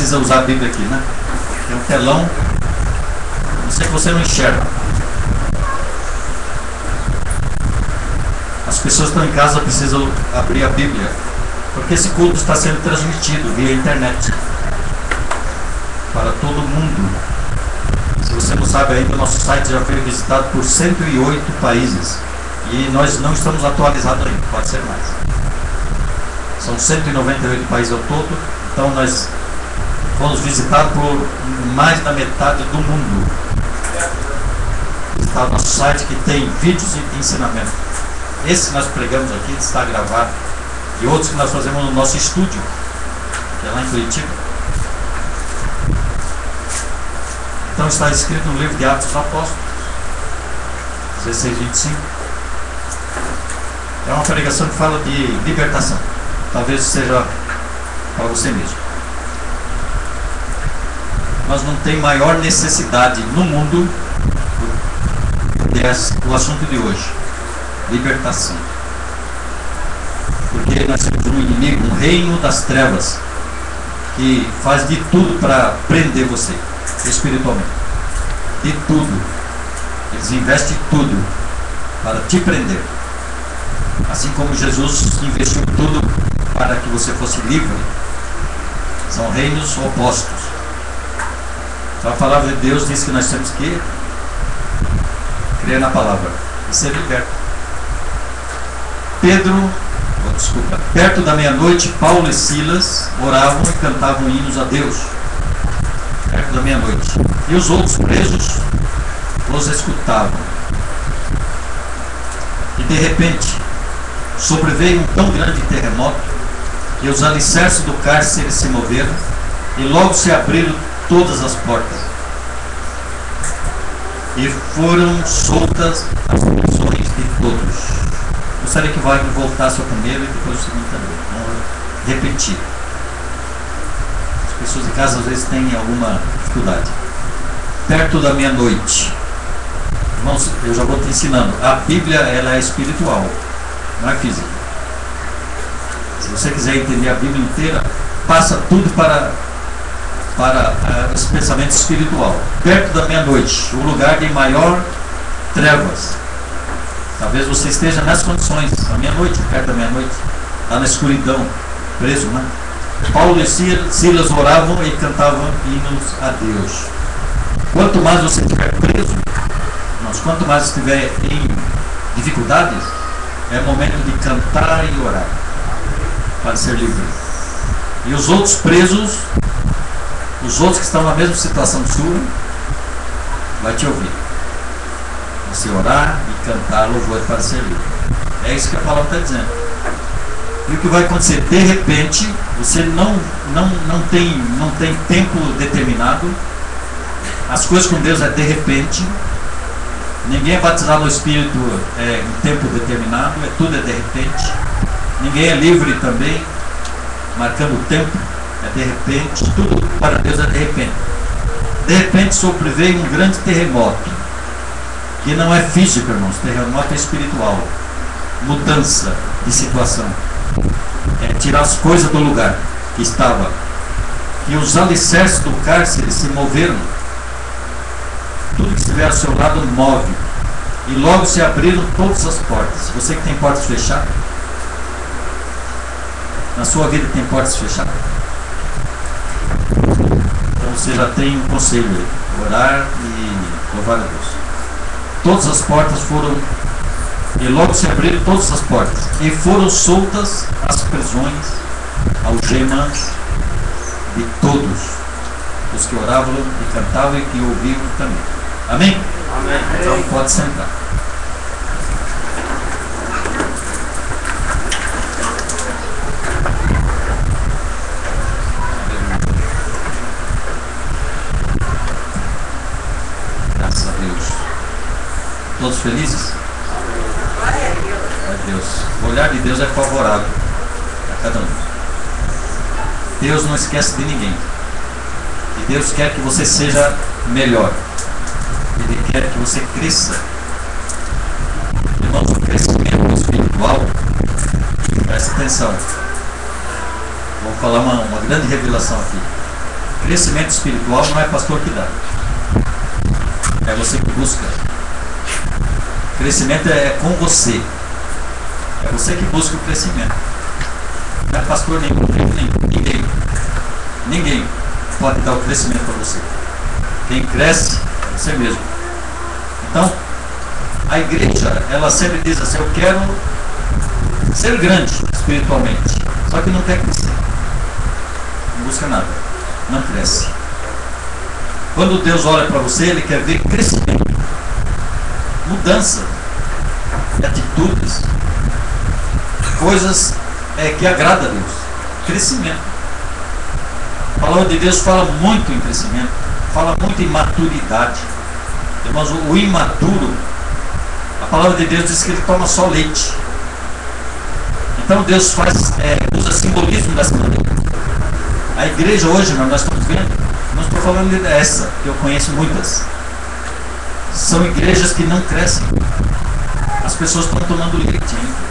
precisa usar a Bíblia aqui, né? Tem um telão, não sei que você não enxerga. As pessoas que estão em casa precisam abrir a Bíblia, porque esse culto está sendo transmitido via internet para todo mundo. Se você não sabe ainda, o nosso site já foi visitado por 108 países e nós não estamos atualizados ainda, pode ser mais. São 198 países ao todo, então nós fomos visitados por mais da metade do mundo. Está o nosso site que tem vídeos de ensinamento. Esse que nós pregamos aqui está gravado, e outros que nós fazemos no nosso estúdio, que é lá em Curitiba. Então está escrito no livro de Atos dos Apóstolos 16:25. É uma pregação que fala de libertação. Talvez seja para você mesmo. Nós não tem maior necessidade no mundo do assunto de hoje: libertação. Porque nós temos um inimigo, um reino das trevas, que faz de tudo para prender você espiritualmente. De tudo. Eles investem tudo para te prender. Assim como Jesus investiu tudo para que você fosse livre. São reinos opostos. Então a palavra de Deus diz que nós temos que crer na palavra e ser liberto. Perto da meia-noite, Paulo e Silas oravam e cantavam hinos a Deus. Perto da meia-noite. E os outros presos os escutavam. E de repente, sobreveio um tão grande terremoto que os alicerces do cárcere se moveram e logo se abriram todas as portas. E foram soltas as prisões de todos. Gostaria que Wagner voltasse ao primeiro e depois o segundo também. Vamos repetir. As pessoas de casa às vezes têm alguma dificuldade. Perto da meia-noite. Irmãos, eu já vou te ensinando. A Bíblia, ela é espiritual, não é física. Se você quiser entender a Bíblia inteira, passa tudo para esse pensamento espiritual. Perto da meia-noite, o lugar de maior trevas. Talvez você esteja nas condições, à meia-noite, perto da meia-noite, lá na escuridão, preso, né? Paulo e Silas oravam e cantavam hinos a Deus. Quanto mais você estiver preso, mas quanto mais estiver em dificuldades, é momento de cantar e orar para ser livre. E os outros presos, os outros que estão na mesma situação sua, vai te ouvir. Você orar e cantar louvor para ser livre. É isso que a palavra está dizendo. E o que vai acontecer? De repente, você não tem tempo determinado. As coisas com Deus é de repente. Ninguém é batizado no Espírito em tempo determinado. Tudo é de repente. Ninguém é livre também, marcando o tempo. É de repente. Tudo para Deus é de repente. De repente sobreveio um grande terremoto. Que não é físico, irmãos, terremoto é espiritual. Mudança de situação. É tirar as coisas do lugar que estava. E os alicerces do cárcere se moveram. Tudo que estiver ao seu lado move. E logo se abriram todas as portas. Você que tem portas fechadas, na sua vida tem portas fechadas. Então você já tem um conselho aí: orar e louvar a Deus. Todas as portas foram, e logo se abriram todas as portas, e foram soltas as prisões, algemas de todos os que oravam e cantavam e que ouviam também. Amém? Amém. Então pode sentar. Graças a Deus. Todos felizes? Glória a Deus. O olhar de Deus é favorável a cada um. Deus não esquece de ninguém. E Deus quer que você seja melhor. Ele quer que você cresça. Irmãos, o crescimento espiritual, preste atenção. Vou falar uma grande revelação aqui. Crescimento espiritual não é pastor que dá. É você que busca. Crescimento é com você. É você que busca o crescimento. Não é pastor nenhum, ninguém pode dar o crescimento para você. Quem cresce é você mesmo. Então, a igreja, ela sempre diz assim: eu quero ser grande espiritualmente, só que não quer crescer. Não busca nada, não cresce. Quando Deus olha para você, Ele quer ver crescimento, mudança de atitudes, coisas que agradam a Deus. Crescimento. A palavra de Deus fala muito em crescimento, fala muito em maturidade. Irmãos, o imaturo, a palavra de Deus diz que ele toma só leite. Então Deus usa simbolismo dessa maneira. A igreja hoje, nós estamos vendo, não estou falando dessa, que eu conheço muitas. São igrejas que não crescem. As pessoas estão tomando leite ainda.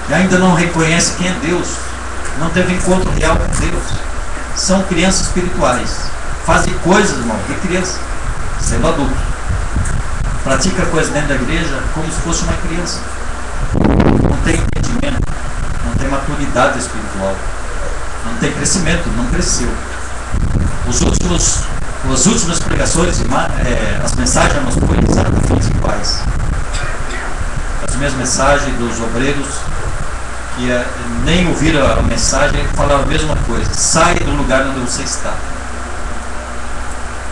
E ainda não reconhecem quem é Deus. Não teve encontro real com Deus. São crianças espirituais. Fazem coisas, irmão, de criança, sendo adulto. Pratica coisas dentro da igreja como se fosse uma criança. Não tem entendimento, não tem maturidade espiritual, não tem crescimento, não cresceu. As últimas pregações, as mensagens nós foi exatamente iguais. As mesmas mensagens dos obreiros que nem ouviram a mensagem falaram a mesma coisa: sai do lugar onde você está.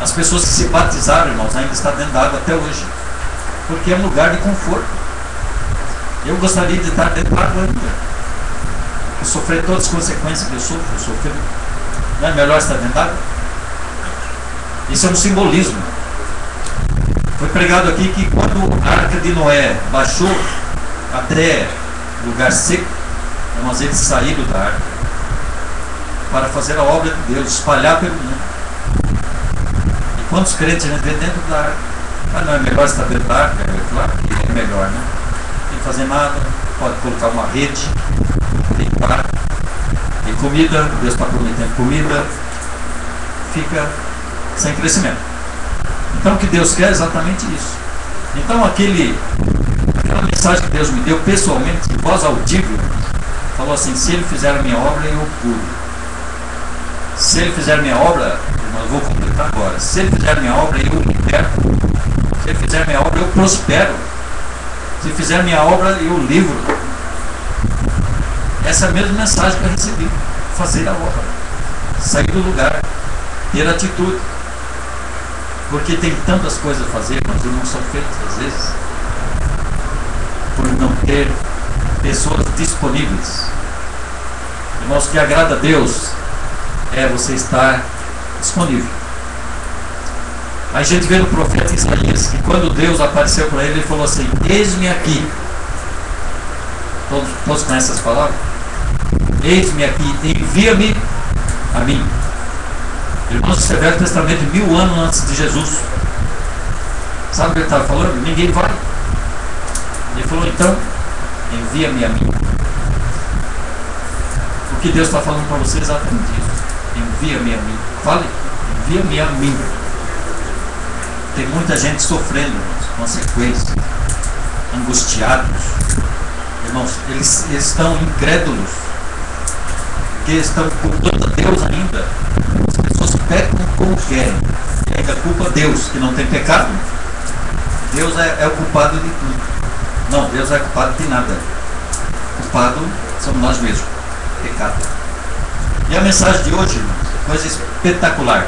As pessoas que se batizaram, irmãos, ainda estão dentro da água até hoje, porque é um lugar de conforto. Eu gostaria de estar dentro da água ainda, e sofrer todas as consequências que eu sofro. Não é melhor estar dentro da água? Isso é um simbolismo. Foi pregado aqui que quando a arca de Noé baixou até lugar seco, irmãos, eles saíram da arca para fazer a obra de Deus, espalhar pelo mundo. E quantos crentes a gente vê dentro da arca? Ah, não é melhor estar dentro da arca? É claro que é melhor, né? Não tem que fazer nada, pode colocar uma rede, tem par, tem comida, Deus está prometendo comida, fica sem crescimento. Então o que Deus quer é exatamente isso. Então aquela mensagem que Deus me deu pessoalmente, em voz audível, falou assim: se Ele fizer a minha obra, eu curo. Se Ele fizer a minha obra, eu vou completar agora. Se Ele fizer a minha obra, eu liberto. Se Ele fizer a minha obra, eu prospero. Se Ele fizer a minha obra, eu livro. Essa é a mesma mensagem que eu recebi: fazer a obra, sair do lugar, ter atitude. Porque tem tantas coisas a fazer, mas não são feitas às vezes, por não ter pessoas disponíveis. Irmãos, o que agrada a Deus é você estar disponível. A gente vê no profeta Isaías que quando Deus apareceu para ele, ele falou assim: eis-me aqui. Todos conhecem essas palavras? Eis-me aqui, envia-me a mim. Irmãos, isso é Velho Testamento, 1000 anos antes de Jesus. Sabe o que ele estava falando? Ninguém vai. Ele falou: então, envia-me a mim. O que Deus está falando para você é exatamente isso: envia-me a mim. Fale, envia-me a mim. Tem muita gente sofrendo, irmãos, consequências, angustiados. Irmãos, eles estão incrédulos, porque estão culpando a Deus ainda. As pessoas pecam como querem e ainda culpa Deus, que não tem pecado. Deus é o culpado de tudo. Não, Deus é culpado de nada. Culpado somos nós mesmos. Pecado. E a mensagem de hoje, irmãos, coisa espetacular.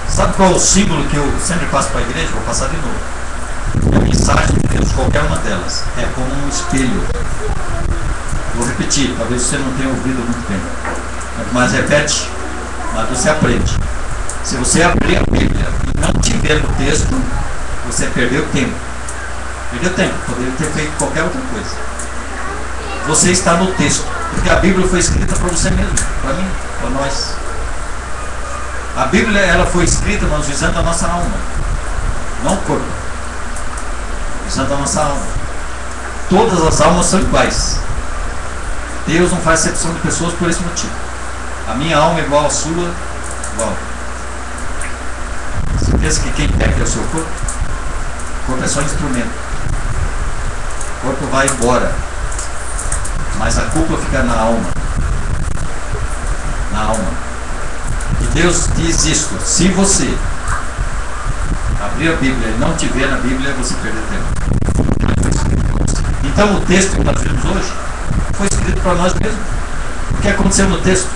Sabe qual é o símbolo que eu sempre passo para a igreja? Vou passar de novo. É a mensagem de Deus, qualquer uma delas. É como um espelho. Vou repetir, talvez você não tenha ouvido muito bem. Mas repete, mas você aprende. Se você abrir a Bíblia e não tiver no texto, você perdeu tempo. Perdeu tempo, poderia ter feito qualquer outra coisa. Você está no texto, porque a Bíblia foi escrita para você mesmo, para mim, para nós. A Bíblia, ela foi escrita, nós visando a nossa alma, não o corpo, visando a nossa alma. Todas as almas são iguais. Deus não faz exceção de pessoas por esse motivo. A minha alma é igual à sua, igual. Você pensa que quem perde é o seu corpo? O corpo é só instrumento. O corpo vai embora. Mas a culpa fica na alma. Na alma. E Deus diz isto: se você abrir a Bíblia e não te ver na Bíblia, você perde tempo. Então o texto que nós vimos hoje foi escrito para nós mesmos. O que aconteceu no texto?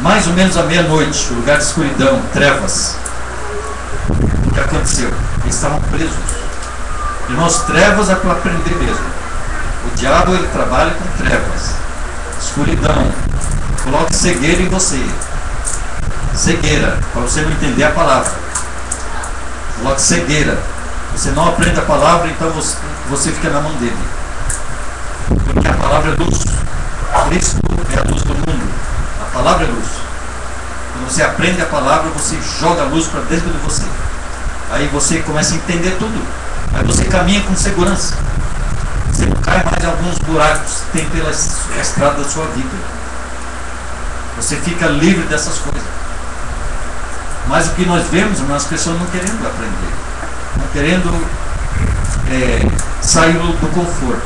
Mais ou menos à meia-noite, o lugar de escuridão, trevas. O que aconteceu? Eles estavam presos. Irmãos, trevas é para aprender mesmo. O diabo, ele trabalha com trevas, escuridão. Coloque cegueira em você. Cegueira, para você não entender a palavra. Coloque cegueira. Você não aprende a palavra, então você fica na mão dele. Porque a palavra é luz. Cristo é a luz do mundo. A palavra é luz. Quando você aprende a palavra, você joga a luz para dentro de você. Aí você começa a entender tudo. Aí você caminha com segurança. Você não cai mais em alguns buracos que tem pela estrada da sua vida. Você fica livre dessas coisas. Mas o que nós vemos, as pessoas não querendo aprender. Não querendo sair do conforto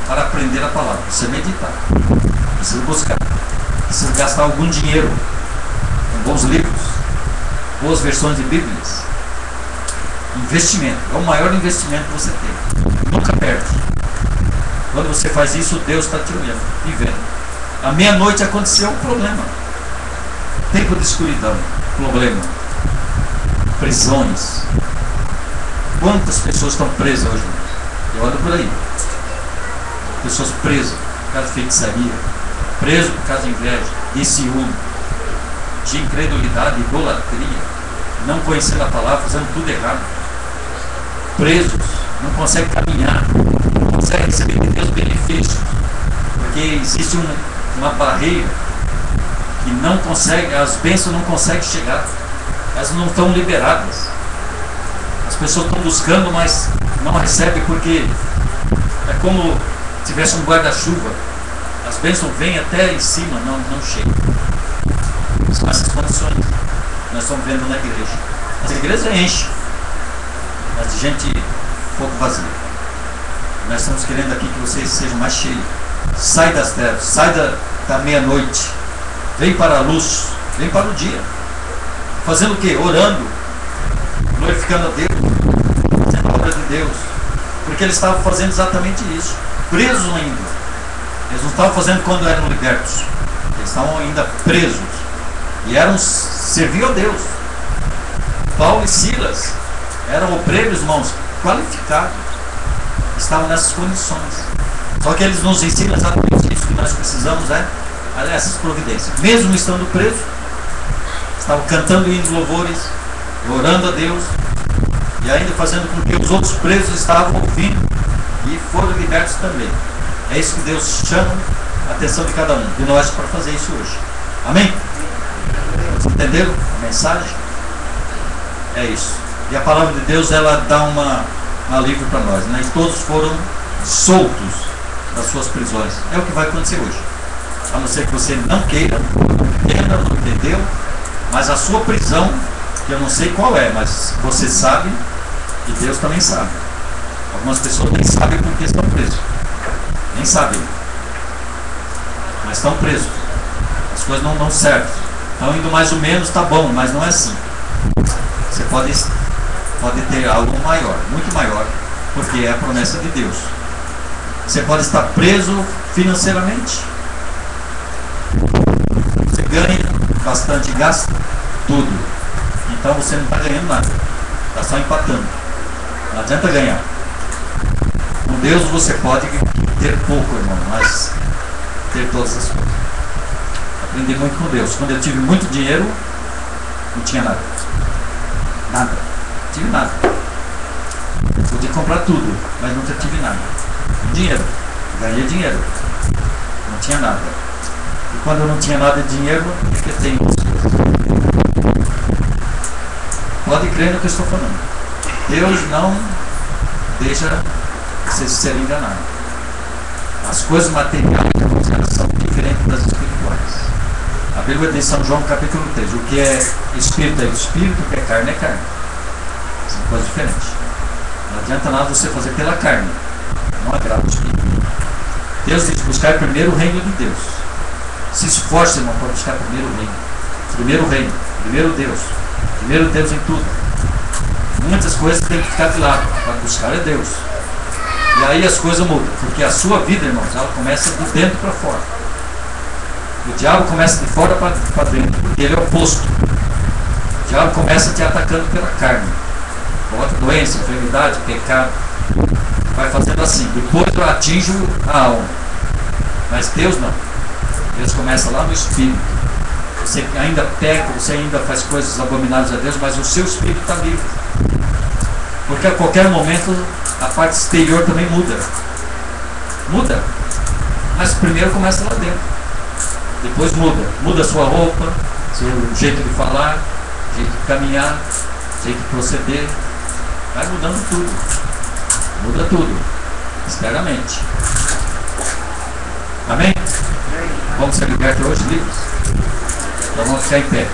para aprender a palavra. Precisa meditar. Precisa buscar. Precisa gastar algum dinheiro com bons livros, boas versões de Bíblias. Investimento. É o maior investimento que você tem. Nunca perde. Quando você faz isso, Deus está te olhando e vendo. À meia-noite aconteceu um problema. Tempo de escuridão. Problema. Prisões. Quantas pessoas estão presas hoje? Eu ando por aí. Pessoas presas por causa de feitiçaria. Presas por causa de inveja, de ciúme, de incredulidade, idolatria. Não conhecendo a palavra, fazendo tudo errado. Presos. Não conseguem caminhar. Não conseguem receber de Deus benefícios. Porque existe uma barreira que não consegue, as bênçãos não conseguem chegar. Elas não estão liberadas. As pessoas estão buscando, mas não recebem, porque é como se tivesse um guarda-chuva. As bênçãos vêm até em cima, não chegam. São essas condições que nós estamos vendo na igreja. As igrejas enchem, mas de gente pouco vazia. Nós estamos querendo aqui que vocês sejam mais cheios. Sai das trevas, sai da meia-noite. Vem para a luz, vem para o dia. Fazendo o quê? Orando, glorificando a Deus, fazendo a obra de Deus. Porque eles estavam fazendo exatamente isso. Presos ainda. Eles não estavam fazendo quando eram libertos. Eles estavam ainda presos. E serviam a Deus. Paulo e Silas eram obreiros, irmãos, qualificados. Estavam nessas condições. Só que eles nos ensinam exatamente isso que nós precisamos, essas providências. Mesmo estando presos, estavam cantando hinos de louvores, orando a Deus, e ainda fazendo com que os outros presos estavam ouvindo e foram libertos também. É isso que Deus chama a atenção de cada um de nós para fazer isso hoje. Amém? Vocês entenderam a mensagem? É isso. E a palavra de Deus, ela dá um alívio para nós, né? E todos foram soltos das suas prisões. É o que vai acontecer hoje. A não ser que você não queira, não entenda, não entendeu, mas a sua prisão, que eu não sei qual é, mas você sabe e Deus também sabe. Algumas pessoas nem sabem porque estão presos. Nem sabem. Mas estão presos. As coisas não dão certo. Estão indo mais ou menos, tá bom, mas não é assim. Você pode ter algo maior, muito maior, porque é a promessa de Deus. Você pode estar preso financeiramente. Você ganha bastante, gasta tudo. Então você não está ganhando nada. Está só empatando. Não adianta ganhar. Com Deus você pode ter pouco, irmão, mas ter todas as coisas. Aprendi muito com Deus. Quando eu tive muito dinheiro, não tinha nada. Nada. Não tive nada. Podia comprar tudo, mas nunca tive nada. Dinheiro. Ganhei dinheiro. Não tinha nada. E quando eu não tinha nada de dinheiro, é que eu tenho as coisas. Pode crer no que eu estou falando. Deus não deixa vocês serem enganados. As coisas materiais elas são diferentes das espirituais. A Bíblia diz em São João capítulo 3, o que é espírito é espírito, o que é carne. São coisas diferentes. Não adianta nada você fazer pela carne, não agrada o espírito. Deus diz, buscar primeiro o reino de Deus. Se esforce, irmão, para buscar primeiro o reino. Primeiro reino, primeiro Deus em tudo. Muitas coisas tem que ficar de lado, para buscar é Deus. E aí as coisas mudam, porque a sua vida, irmãos, ela começa de dentro para fora. O diabo começa de fora para dentro, porque ele é oposto. O diabo começa te atacando pela carne. Bota doença, enfermidade, pecado. Vai fazendo assim, depois atinge a alma. Mas Deus não. Deus começa lá no espírito. Você ainda peca, você ainda faz coisas abomináveis a Deus, mas o seu espírito está livre. Porque a qualquer momento a parte exterior também muda. Muda. Mas primeiro começa lá dentro. Depois muda. Muda a sua roupa, seu jeito de falar, jeito de caminhar, jeito de proceder. Vai mudando tudo. Muda tudo. Externamente. Amém? Vamos ser libertos hoje, livres? Então vamos ficar em pé.